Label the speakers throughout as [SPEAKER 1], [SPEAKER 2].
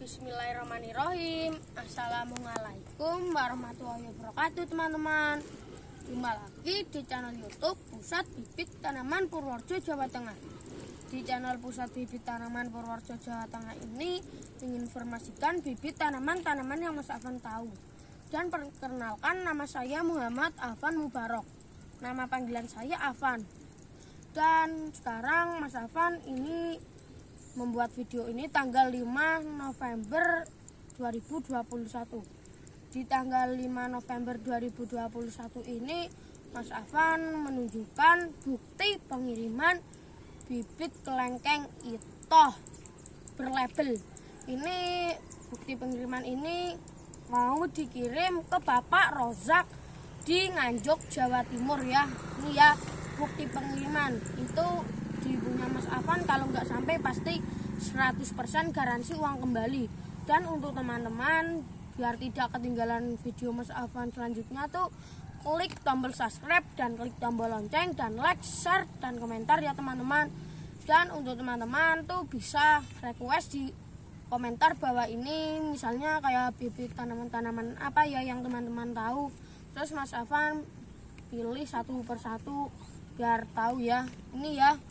[SPEAKER 1] Bismillahirrahmanirrahim. Assalamualaikum warahmatullahi wabarakatuh, teman-teman. Jumpa lagi di channel YouTube Pusat Bibit Tanaman Purworejo, Jawa Tengah. Di channel Pusat Bibit Tanaman Purworejo, Jawa Tengah ini menginformasikan bibit tanaman-tanaman yang Mas Afan tahu. Dan perkenalkan, nama saya Muhammad Afan Mubarok. Nama panggilan saya Afan. Dan sekarang Mas Afan ini membuat video ini tanggal 5 November 2021. Di tanggal 5 November 2021 ini Mas Afan menunjukkan bukti pengiriman bibit kelengkeng itoh berlabel. Ini bukti pengiriman ini mau dikirim ke Bapak Rozak di Nganjuk, Jawa Timur ya. Ini ya bukti pengiriman itu di punya Mas Afan, kalau nggak sampai pasti 100% garansi uang kembali. Dan untuk teman-teman biar tidak ketinggalan video Mas Afan selanjutnya tuh klik tombol subscribe dan klik tombol lonceng dan like, share dan komentar ya teman-teman. Dan untuk teman-teman tuh bisa request di komentar bahwa ini misalnya kayak bibit tanaman-tanaman apa ya yang teman-teman tahu. Terus Mas Afan pilih satu persatu biar tahu ya. Ini ya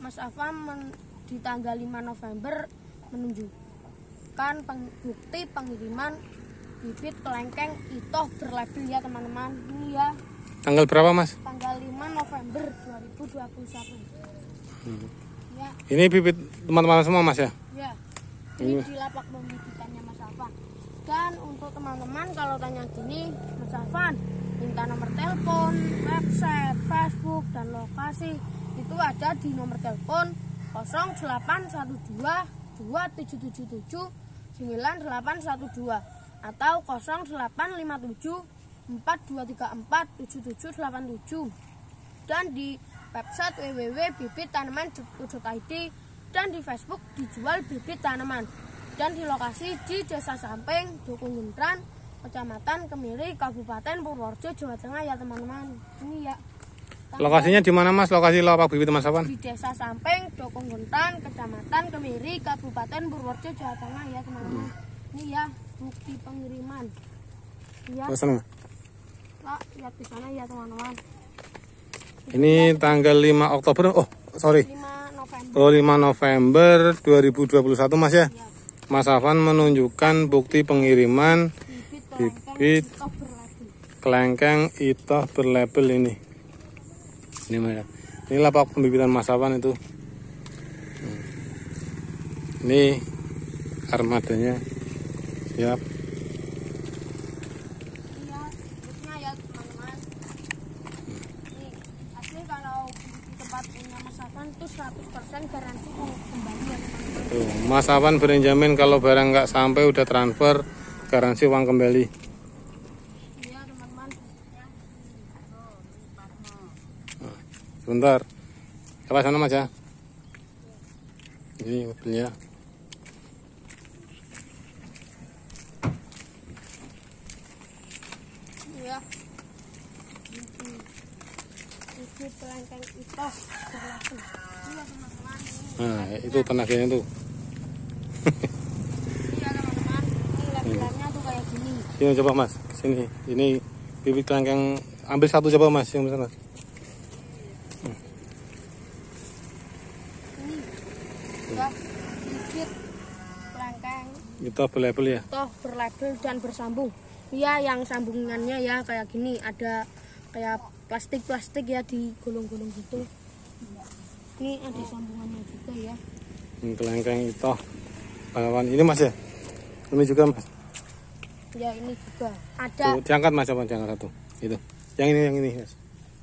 [SPEAKER 1] Mas Afan di tanggal 5 November menunjukkan bukti pengiriman bibit kelengkeng itoh berlabel ya teman-teman. Ini ya.
[SPEAKER 2] Tanggal berapa Mas?
[SPEAKER 1] Tanggal 5 November 2021. Ya.
[SPEAKER 2] Ini bibit teman-teman semua Mas ya?
[SPEAKER 1] Ya. Ini di lapak pembibitannya Mas Afan. Dan untuk teman-teman kalau tanya gini, Mas Afan minta nomor telepon, website, Facebook dan lokasi, itu ada di nomor telepon 0812 2777 9812 atau 0857 4234 7787 dan di website www.bibittanaman.co.id dan di Facebook dijual bibit tanaman dan di lokasi di Desa Samping, Dukung Gentran, Kecamatan Kemiri, Kabupaten Purworejo, Jawa Tengah ya teman-teman. Ini ya.
[SPEAKER 2] Lokasinya di mana Mas? Lokasi lapak bibit Mas Afan?
[SPEAKER 1] Di Desa Samping, Dukung Gentran, Kecamatan Kemiri, Kabupaten Purworejo, Jawa Tengah ya teman-teman. Ini ya bukti pengiriman. Ya. Nah, lihat di sana ya teman-teman.
[SPEAKER 2] Ini tanggal 5 Oktober. Oh, sorry.
[SPEAKER 1] 5 November.
[SPEAKER 2] Oh, 5 November 2021 Mas ya. Mas Afan menunjukkan bukti pengiriman bibit kelengkeng itoh berlabel ini. Ini Mas. Ini lapak pembibitan Mas Afan itu. Ini armadanya. Siap.
[SPEAKER 1] Iya, berikutnya ya teman-teman. Nih, asli kalau di tempat punya Mas Afan itu 100% garansi kembali ya teman-teman.
[SPEAKER 2] Tuh, Mas Afan berjamin kalau barang nggak sampai udah transfer garansi uang kembali.
[SPEAKER 1] Iya teman-teman.
[SPEAKER 2] Sebentar. Coba sana Mas ya. Ini mobilnya.
[SPEAKER 1] Iya. Bibit kelengkeng itoh berlabel. Iya teman-teman.
[SPEAKER 2] Nah, itu tenaganya tuh.
[SPEAKER 1] Iya teman-teman. Ini labelannya tuh kayak gini.
[SPEAKER 2] Ini coba Mas, sini. Ini bibit kelengkeng, ambil satu coba Mas yang besar Mas.
[SPEAKER 1] Ini ya bibit kelengkeng
[SPEAKER 2] Itu berlabel ya.
[SPEAKER 1] toh berlabel dan bersambung. Iya, yang sambungannya ya kayak gini, ada kayak plastik-plastik ya di gulung-gulung gitu. Ini ada sambungannya juga ya.
[SPEAKER 2] Ini kelengkeng itoh pahlawan. Ini Mas ya. Ini juga Mas.
[SPEAKER 1] Ya ini juga ada.
[SPEAKER 2] Tuh, diangkat Mas, coba diangkat satu. Itu. Yang ini Mas.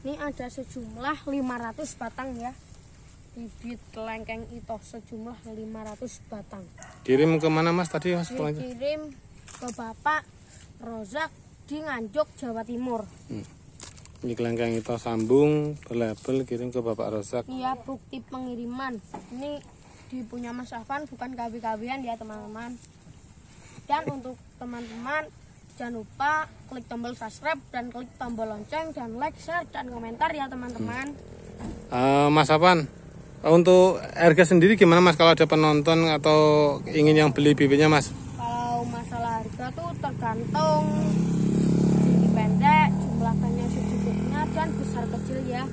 [SPEAKER 1] Ini ada sejumlah 500 batang ya. Bibit kelengkeng itoh sejumlah 500 batang.
[SPEAKER 2] Kirim ke mana Mas tadi Mas?
[SPEAKER 1] Dikirim ke Bapak Rozak di Nganjuk, Jawa Timur.
[SPEAKER 2] Ini kelengkeng itoh sambung berlabel kirim ke Bapak Rozak.
[SPEAKER 1] Iya, bukti pengiriman. Ini dipunya Mas Afan, bukan KW-KW-an ya teman-teman. Dan untuk teman-teman jangan lupa klik tombol subscribe dan klik tombol lonceng dan like, share dan komentar ya teman-teman.
[SPEAKER 2] Mas Afan, untuk harga sendiri gimana Mas kalau ada penonton atau ingin yang beli bibitnya Mas?
[SPEAKER 1] tuh tergantung tinggi pendek, jumlah banyak bibitnya dan besar kecil ya.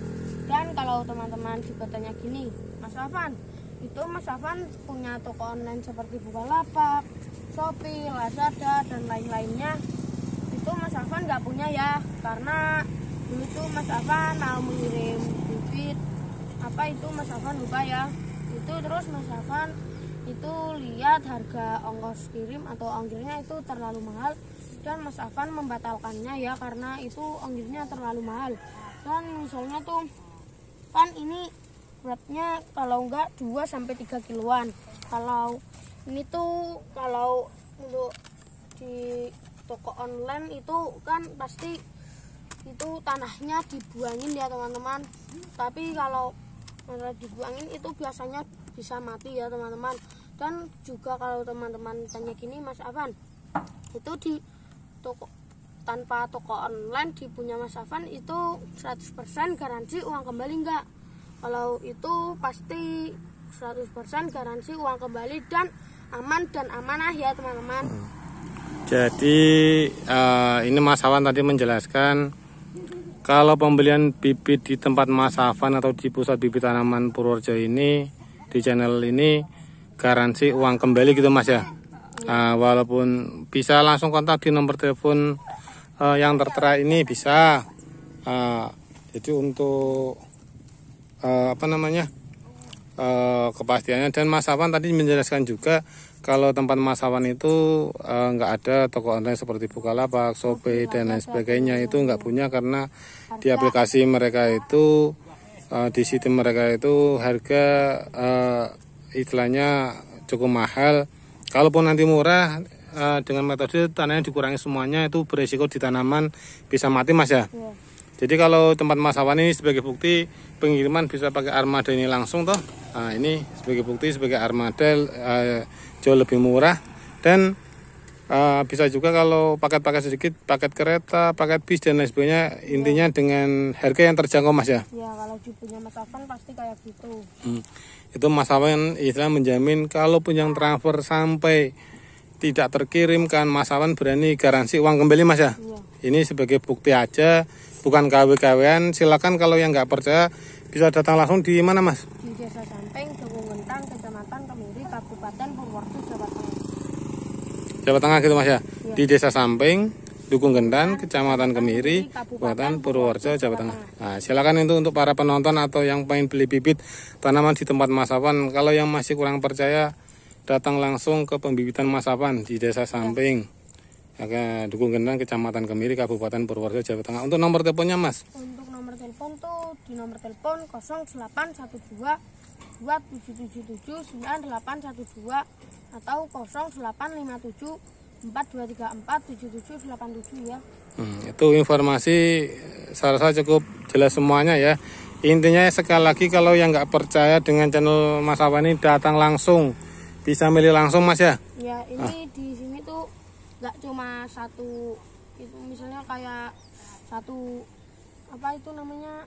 [SPEAKER 1] Dan kalau teman-teman juga tanya gini, Mas Afan, itu Mas Afan punya toko online seperti Bukalapak, Shopee, Lazada dan lain-lainnya. Itu Mas Afan nggak punya ya, karena dulu tuh Mas Afan mau mengirim bibit apa itu Mas Afan lupa ya. Itu terus Mas Afan itu lihat harga ongkos kirim atau ongkirnya itu terlalu mahal dan Mas Afan membatalkannya ya, karena itu ongkirnya terlalu mahal. Dan misalnya tuh kan ini beratnya kalau enggak 2-3 kiloan. Kalau ini tuh kalau untuk di toko online itu kan pasti itu tanahnya dibuangin ya teman-teman. Tapi kalau dibuangin itu biasanya bisa mati ya teman-teman. Dan juga kalau teman-teman tanya gini, Mas Afan, itu di toko tanpa toko online di punya Mas Afan itu 100% garansi uang kembali enggak? Kalau itu pasti 100% garansi uang kembali dan aman dan amanah ya teman-teman.
[SPEAKER 2] Jadi ini Mas Afan tadi menjelaskan kalau pembelian bibit di tempat Mas Afan atau di pusat bibit tanaman Purworejo ini, di channel ini garansi uang kembali gitu Mas ya. Walaupun bisa langsung kontak di nomor telepon yang tertera ini bisa. Jadi untuk kepastiannya, dan Mas Afan tadi menjelaskan juga kalau tempat Mas Afan itu nggak ada toko online seperti Bukalapak, Shopee dan lain sebagainya, itu nggak punya karena di aplikasi mereka itu di sistem mereka itu harga istilahnya cukup mahal. Kalaupun nanti murah dengan metode tanahnya dikurangi semuanya, itu beresiko di tanaman bisa mati Mas ya. Jadi kalau tempat Mas Afan ini sebagai bukti pengiriman bisa pakai armada ini langsung toh. Nah, ini sebagai bukti sebagai armada jauh lebih murah. Dan bisa juga kalau paket-paket sedikit, paket kereta, paket bis dan lain sebagainya, intinya dengan harga yang terjangkau Mas ya.
[SPEAKER 1] Ya kalau di punya Mas Afan pasti kayak gitu.
[SPEAKER 2] Itu Mas Afan istilah menjamin kalaupun yang transfer sampai tidak terkirimkan, Mas Afan berani garansi uang kembali Mas ya. Ini sebagai bukti aja, bukan KW-KWan. Silakan kalau yang nggak percaya bisa datang langsung di mana Mas?
[SPEAKER 1] Di Desa Samping, Dukuh Gentang, Kecamatan Kemiri, Kabupaten Purworejo, Jawa Tengah.
[SPEAKER 2] Jawa Tengah gitu Mas ya. Di Desa Samping, Dukuh Gentang, Kecamatan Kemiri, Kabupaten Purworejo, Jawa Tengah. Nah, silakan itu untuk para penonton atau yang pengen beli bibit tanaman di tempat Mas Afan. Kalau yang masih kurang percaya, datang langsung ke pembibitan Mas Afan di Desa Samping, Dukuh Gentang, Kecamatan Kemiri, Kabupaten Purworejo, Jawa Tengah. Untuk nomor teleponnya Mas?
[SPEAKER 1] Untuk nomor telepon tuh di nomor telepon 0812 2777 9812 atau 0857 4234 7787 ya.
[SPEAKER 2] Itu informasi saya rasa cukup jelas semuanya ya. Intinya sekali lagi kalau yang nggak percaya dengan channel Mas Afan ini, datang langsung, bisa milih langsung Mas ya.
[SPEAKER 1] Ya ini di sini tuh nggak cuma satu, itu misalnya kayak satu apa itu namanya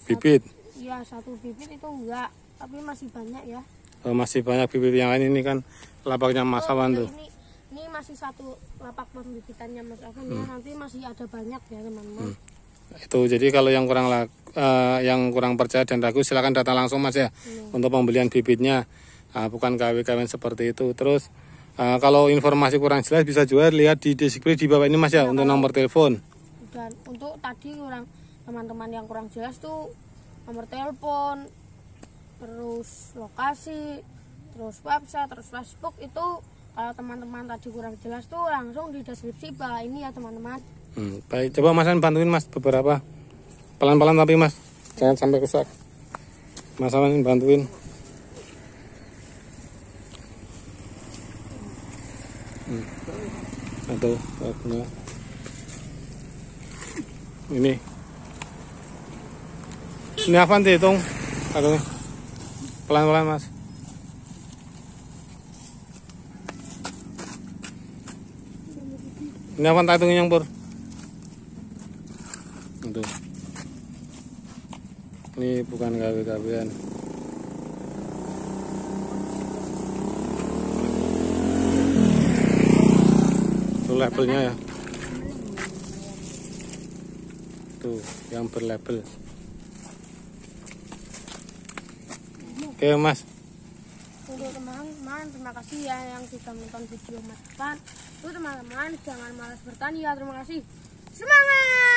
[SPEAKER 2] bibit.
[SPEAKER 1] Iya satu bibit itu enggak, tapi masih banyak ya.
[SPEAKER 2] Masih banyak bibit yang lain, ini kan lapaknya Mas Afan tuh.
[SPEAKER 1] Ini masih satu lapak pembibitannya Mas Afan ya, nanti masih ada banyak ya teman-teman.
[SPEAKER 2] Itu jadi kalau yang kurang percaya dan ragu silakan datang langsung Mas ya. Untuk pembelian bibitnya, bukan KW-KW seperti itu. Terus kalau informasi kurang jelas bisa juga lihat di deskripsi di bawah ini Mas ya, untuk nomor telepon.
[SPEAKER 1] Dan untuk tadi teman-teman yang kurang jelas tuh nomor telepon, terus lokasi, terus website, terus Facebook itu kalau teman-teman tadi kurang jelas tuh langsung di deskripsi bawah ini ya teman-teman.
[SPEAKER 2] Baik, coba Mas bantuin Mas beberapa, pelan-pelan tapi Mas, jangan sampai rusak. Mas Afan bantuin. Atau ini Afan dihitung, aduh, pelan-pelan Mas. Ini Afan tak hitungin yang Pur. Itu. Ini bukan KW-KW-an. Tuh labelnya ya. Tuh, yang berlabel. Oke, Mas.
[SPEAKER 1] Untuk teman-teman, terima kasih ya yang sudah menonton video Mas Afan. Untuk teman-teman, jangan malas bertani ya. Terima kasih. Semangat!